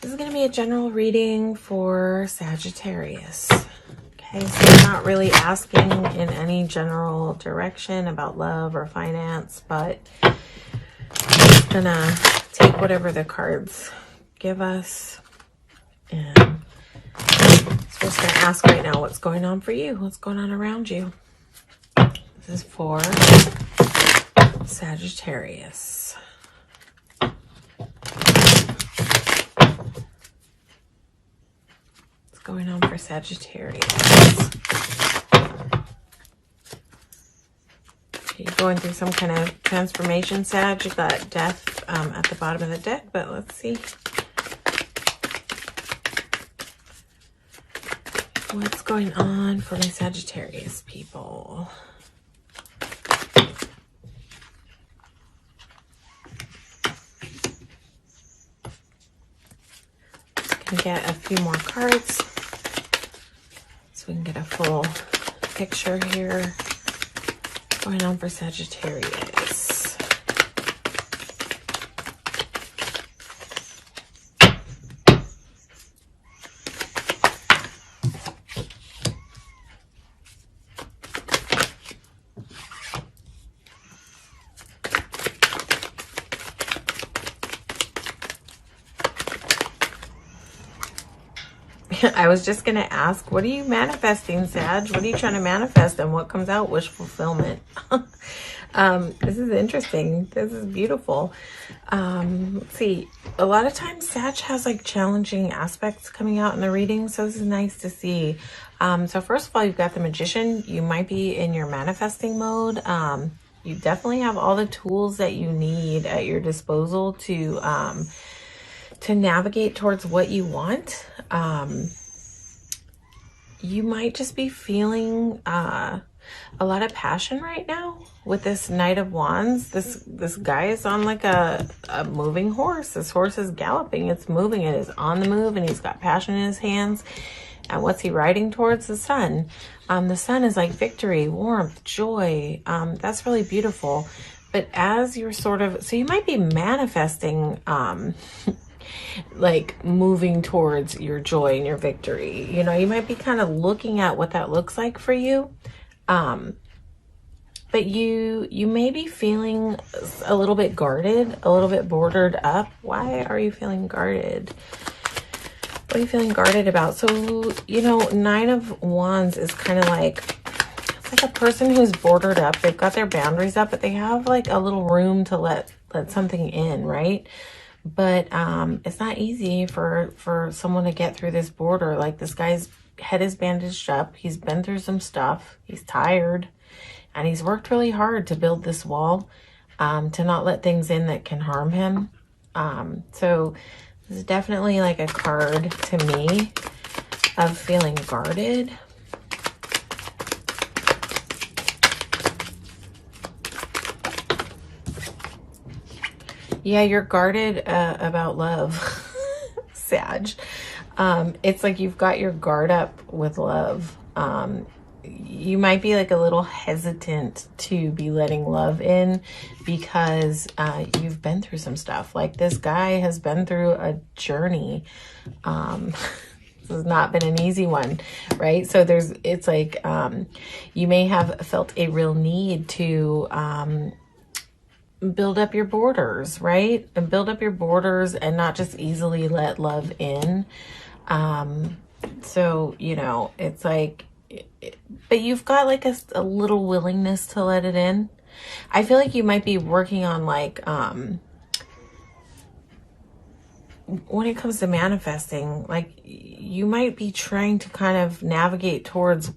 This is going to be a general reading for Sagittarius. Okay, so I'm not really asking in any general direction about love or finance, but I'm just going to take whatever the cards give us. And so just going to ask right now what's going on for you, what's going on around you. This is for Sagittarius. Going on for Sagittarius. You're going through some kind of transformation, Sag. You got death at the bottom of the deck, but let's see what's going on for my Sagittarius people. Just gonna get a few more cards so we can get a full picture here. What's going on for Sagittarius? I was just going to ask, what are you manifesting, Sag? What are you trying to manifest? And what comes out? Wish fulfillment. This is interesting. This is beautiful. Let's see. A lot of times Sag has like challenging aspects coming out in the reading. So this is nice to see. So first of all, you've got the Magician. You might be in your manifesting mode. You definitely have all the tools that you need at your disposal to navigate towards what you want. You might just be feeling a lot of passion right now with this Knight of Wands. This guy is on like a moving horse. This horse is galloping. It's moving. It is on the move, and he's got passion in his hands. And what's he riding towards? The sun. The sun is like victory, warmth, joy. That's really beautiful. But as you're so you might be manifesting like moving towards your joy and your victory. You know, you might be kind of looking at what that looks like for you. But you may be feeling a little bit guarded, a little bit bordered up. Why are you feeling guarded? What are you feeling guarded about? So, you know, Nine of Wands is kind of like, it's like a person who's bordered up. They've got their boundaries up, but they have like a little room to let something in, right? But it's not easy for someone to get through this border. Like, this guy's head is bandaged up. He's been through some stuff. He's tired. And he's worked really hard to build this wall, to not let things in that can harm him. So this is definitely like a card to me of feeling guarded. Yeah, you're guarded about love, Sag. It's like you've got your guard up with love. You might be like a little hesitant to be letting love in because you've been through some stuff. Like, this guy has been through a journey. This has not been an easy one, right? So it's like you may have felt a real need to build up your borders, right? And build up your borders and not just easily let love in. So, you know, it's like, but you've got like a little willingness to let it in. I feel like you might be working on like, when it comes to manifesting, like you might be trying to kind of navigate towards,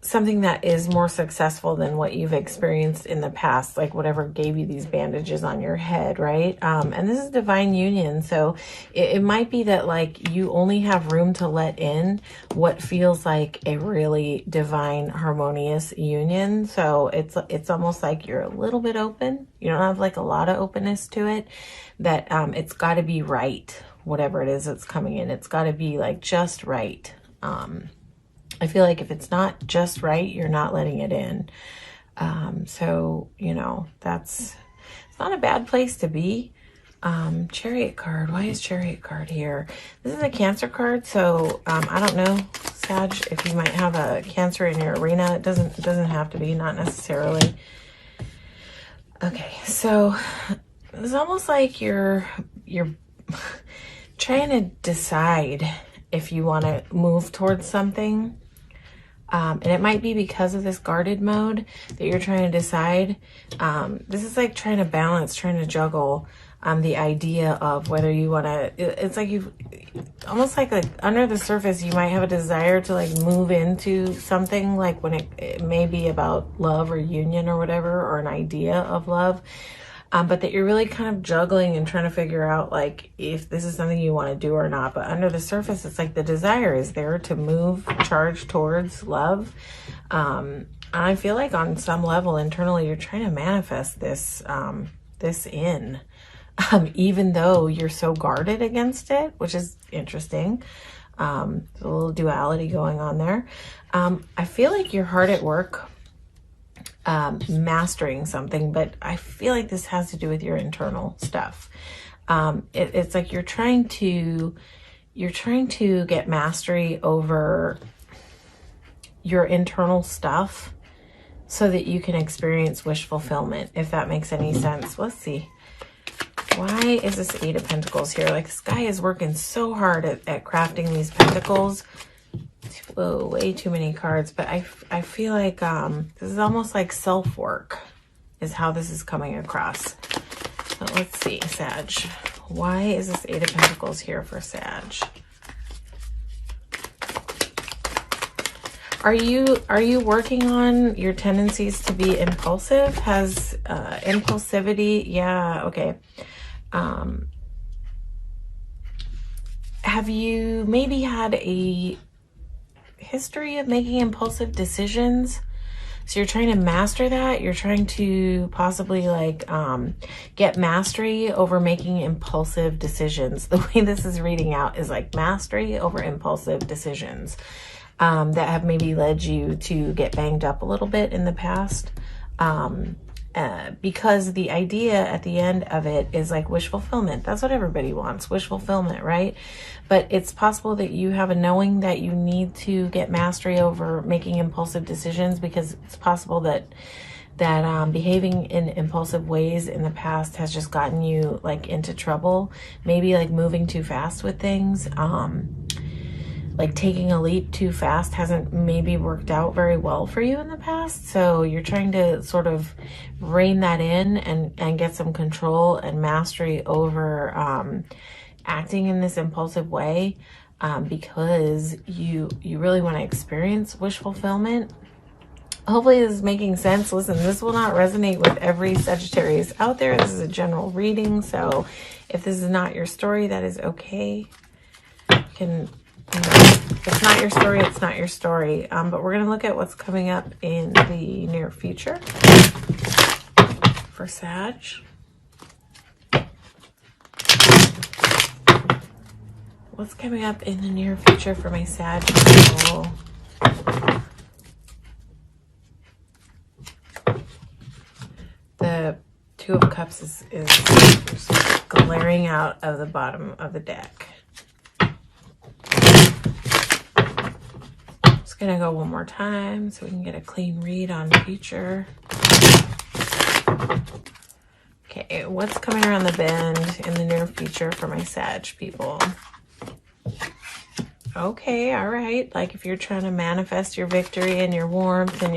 something that is more successful than what you've experienced in the past, like whatever gave you these bandages on your head, right? And this is divine union. So it might be that like you only have room to let in what feels like a really divine, harmonious union. So it's almost like you're a little bit open. You don't have like a lot of openness to it, that it's got to be right. Whatever it is that's coming in, it's got to be like just right. I feel like if it's not just right, you're not letting it in. So, you know, it's not a bad place to be. Chariot card. Why is Chariot card here? This is a Cancer card, so I don't know, Sag, if you might have a Cancer in your arena. It doesn't have to be, not necessarily. Okay, so it's almost like you're trying to decide if you want to move towards something. And it might be because of this guarded mode that you're trying to decide. This is like trying to balance, trying to juggle the idea of whether you want to, it's like you've almost like under the surface, you might have a desire to like move into something, like when it may be about love or union or whatever, or an idea of love. But that you're really kind of juggling and trying to figure out like if this is something you want to do or not. But under the surface, it's like the desire is there to move, charge towards love. And I feel like on some level internally, you're trying to manifest this, even though you're so guarded against it, which is interesting. There's a little duality going on there. I feel like you're hard at work mastering something, but I feel like this has to do with your internal stuff. It's like you're trying to get mastery over your internal stuff so that you can experience wish fulfillment, if that makes any sense. Let's see. Why is this Eight of Pentacles here? Like, this guy is working so hard at crafting these pentacles. Whoa, way too many cards. But I feel like this is almost like self-work is how this is coming across. So let's see, Sag. Why is this Eight of Pentacles here for Sag? Are you working on your tendencies to be impulsive? Has impulsivity, yeah, okay. Have you maybe had a history of making impulsive decisions? So you're trying to master that. You're trying to possibly like get mastery over making impulsive decisions. The way this is reading out is like mastery over impulsive decisions that have maybe led you to get banged up a little bit in the past. Because the idea at the end of it is like wish fulfillment. That's what everybody wants, wish fulfillment, right? But it's possible that you have a knowing that you need to get mastery over making impulsive decisions, because it's possible that behaving in impulsive ways in the past has just gotten you like into trouble. Maybe like moving too fast with things. Like taking a leap too fast hasn't maybe worked out very well for you in the past. So you're trying to sort of rein that in and get some control and mastery over acting in this impulsive way because you really want to experience wish fulfillment. Hopefully this is making sense. Listen, this will not resonate with every Sagittarius out there. This is a general reading. So if this is not your story, that is okay. If it's not your story, it's not your story. But we're going to look at what's coming up in the near future for Sag. What's coming up in the near future for my Sag people? The Two of Cups is just glaring out of the bottom of the deck. Gonna go one more time so we can get a clean read on future. Okay, what's coming around the bend in the near future for my Sag people? Okay, all right. Like if you're trying to manifest your victory and your warmth and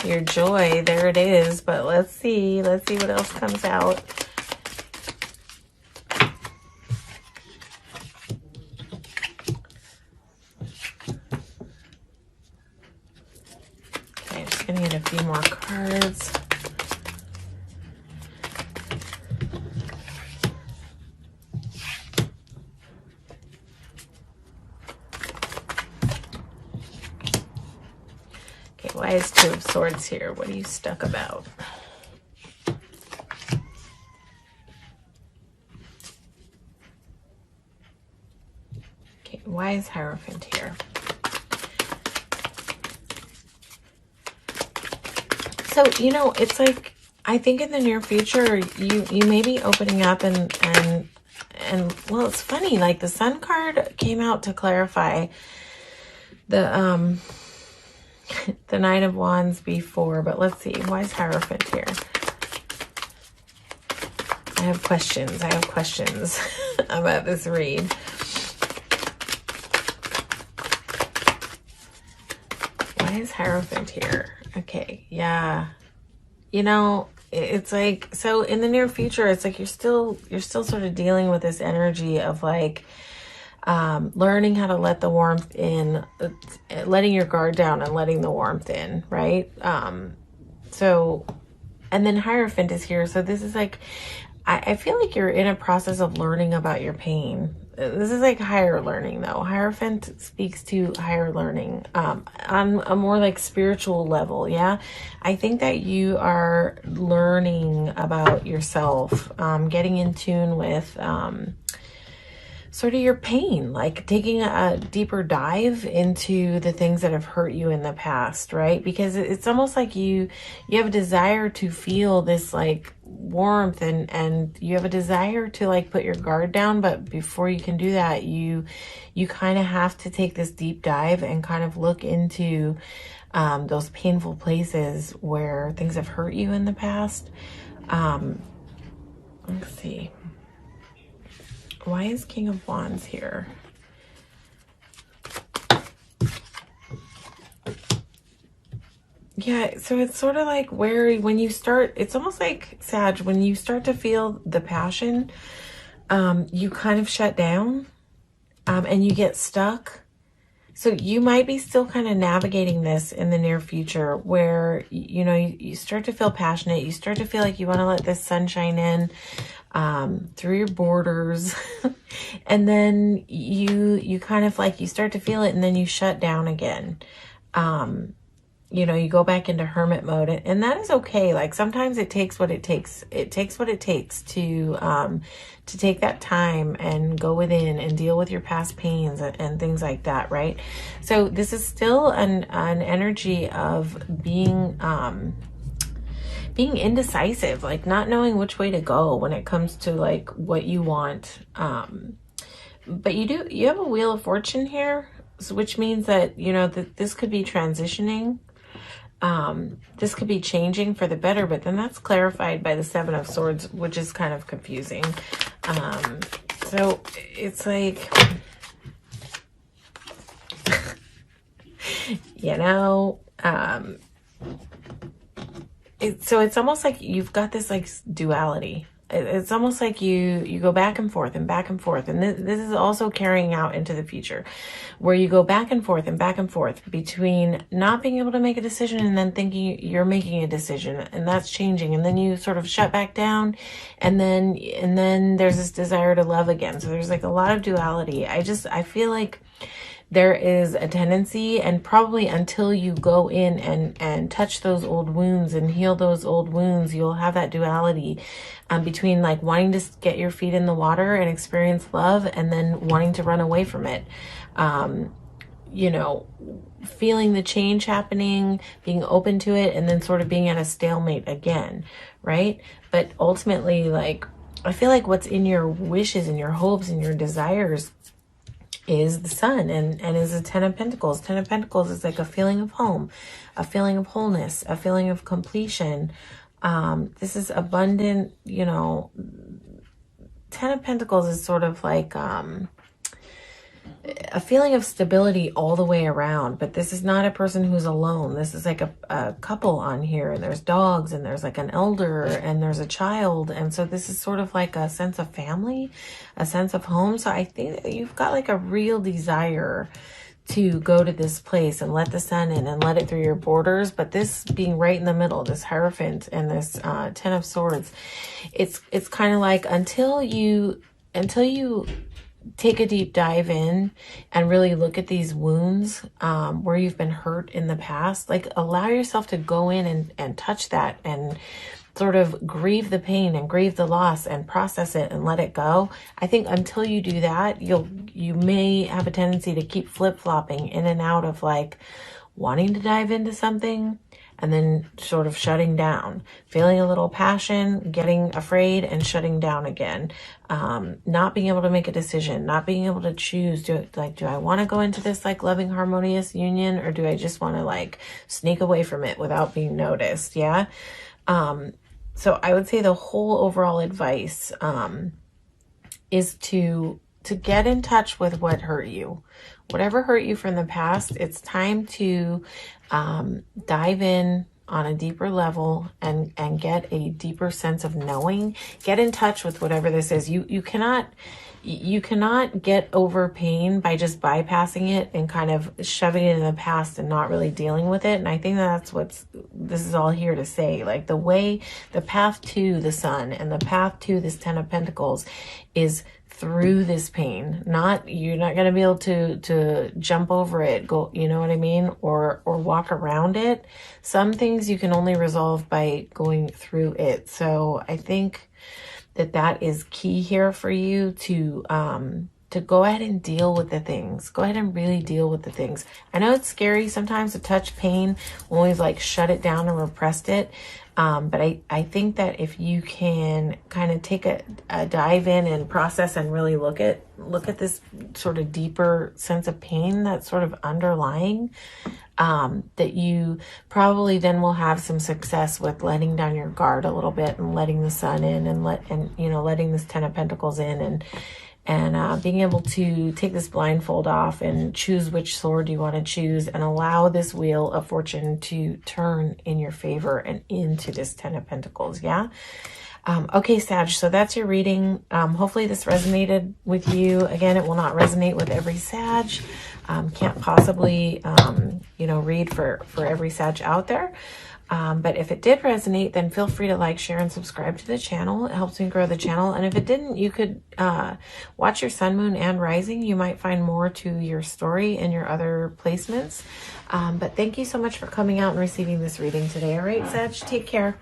your joy, there it is. But let's see what else comes out. Gonna get a few more cards. Okay, why is Two of Swords here? What are you stuck about? Okay, why is Hierophant here? So, you know, it's like, I think in the near future, you may be opening up and well, it's funny, like the Sun card came out to clarify the the Nine of Wands before, but let's see, why is Hierophant here? I have questions about this read. Why is Hierophant here? Okay, yeah. You know, it's like, so in the near future, it's like you're still sort of dealing with this energy of like learning how to let the warmth in, letting your guard down and letting the warmth in, right? So, and then Hierophant is here. So this is like, I feel like you're in a process of learning about your pain. This is like higher learning though. Hierophant speaks to higher learning on a more like spiritual level. Yeah. I think that you are learning about yourself, getting in tune with sort of your pain, like taking a deeper dive into the things that have hurt you in the past, right? Because it's almost like you have a desire to feel this like warmth and you have a desire to like put your guard down, but before you can do that, you kind of have to take this deep dive and kind of look into those painful places where things have hurt you in the past. Let's see. Why is King of Wands here? Yeah, so it's sort of like where when you start, it's almost like Sag, when you start to feel the passion, you kind of shut down and you get stuck. So you might be still kind of navigating this in the near future where, you know, you start to feel passionate. You start to feel like you want to let this sunshine in through your borders. And then you kind of like, you start to feel it and then you shut down again. You know, you go back into hermit mode and that is okay. Like sometimes it takes what it takes. It takes what it takes to take that time and go within and deal with your past pains and things like that, right? So this is still an energy of being indecisive, like not knowing which way to go when it comes to like what you want. But you have a Wheel of Fortune here, so which means that, you know, that this could be transitioning. This could be changing for the better, but then that's clarified by the Seven of Swords, which is kind of confusing. So it's like, you know, so it's almost like you've got this like duality. It's almost like you go back and forth and back and forth. And this is also carrying out into the future where you go back and forth between not being able to make a decision and then thinking you're making a decision and that's changing. And then you sort of shut back down and then there's this desire to love again. So there's like a lot of duality. I feel like there is a tendency, and probably until you go in and touch those old wounds and heal those old wounds, you'll have that duality between like wanting to get your feet in the water and experience love and then wanting to run away from it. You know, feeling the change happening, being open to it, and then sort of being at a stalemate again, right? But ultimately, like, I feel like what's in your wishes and your hopes and your desires is the Sun and is the Ten of Pentacles. Ten of Pentacles is like a feeling of home, a feeling of wholeness, a feeling of completion. This is abundant, you know. Ten of Pentacles is sort of like a feeling of stability all the way around, but this is not a person who's alone. This is like a couple on here, and there's dogs, and there's like an elder, and there's a child, and so this is sort of like a sense of family, a sense of home. So I think that you've got like a real desire to go to this place and let the sun in and let it through your borders. But this being right in the middle, this Hierophant and this Ten of Swords, it's kind of like until you take a deep dive in and really look at these wounds where you've been hurt in the past, like allow yourself to go in and touch that and sort of grieve the pain and grieve the loss and process it and let it go. I think until you do that, you may have a tendency to keep flip-flopping in and out of like wanting to dive into something and then sort of shutting down, feeling a little passion, getting afraid and shutting down again, not being able to make a decision, not being able to choose. Do I want to go into this like loving, harmonious union, or do I just want to like sneak away from it without being noticed? Yeah. So I would say the whole overall advice is to get in touch with what hurt you. Whatever hurt you from the past, it's time to dive in on a deeper level and get a deeper sense of knowing. Get in touch with whatever this is. You cannot get over pain by just bypassing it and kind of shoving it in the past and not really dealing with it. And I think that's this is all here to say. Like the path to the sun and the path to this 10 of Pentacles is through this pain. You're not going to be able to jump over it, go, you know what I mean? Or walk around it. Some things you can only resolve by going through it. So I think that is key here for you to go ahead and deal with the things. Go ahead and really deal with the things. I know it's scary sometimes to touch pain when we've like shut it down and repressed it. But I think that if you can kind of take a dive in and process and really look at this sort of deeper sense of pain that's sort of underlying, that you probably then will have some success with letting down your guard a little bit and letting the sun in and letting this 10 of Pentacles in and being able to take this blindfold off and choose which sword you want to choose and allow this wheel of fortune to turn in your favor and into this 10 of Pentacles. Yeah. Okay, Sag, so that's your reading. Hopefully this resonated with you. Again, it will not resonate with every Sag. Can't possibly, read for every Sag out there. But if it did resonate, then feel free to like, share, and subscribe to the channel. It helps me grow the channel. And if it didn't, you could watch your sun, moon, and rising. You might find more to your story in your other placements. But thank you so much for coming out and receiving this reading today. All right, Sag, take care.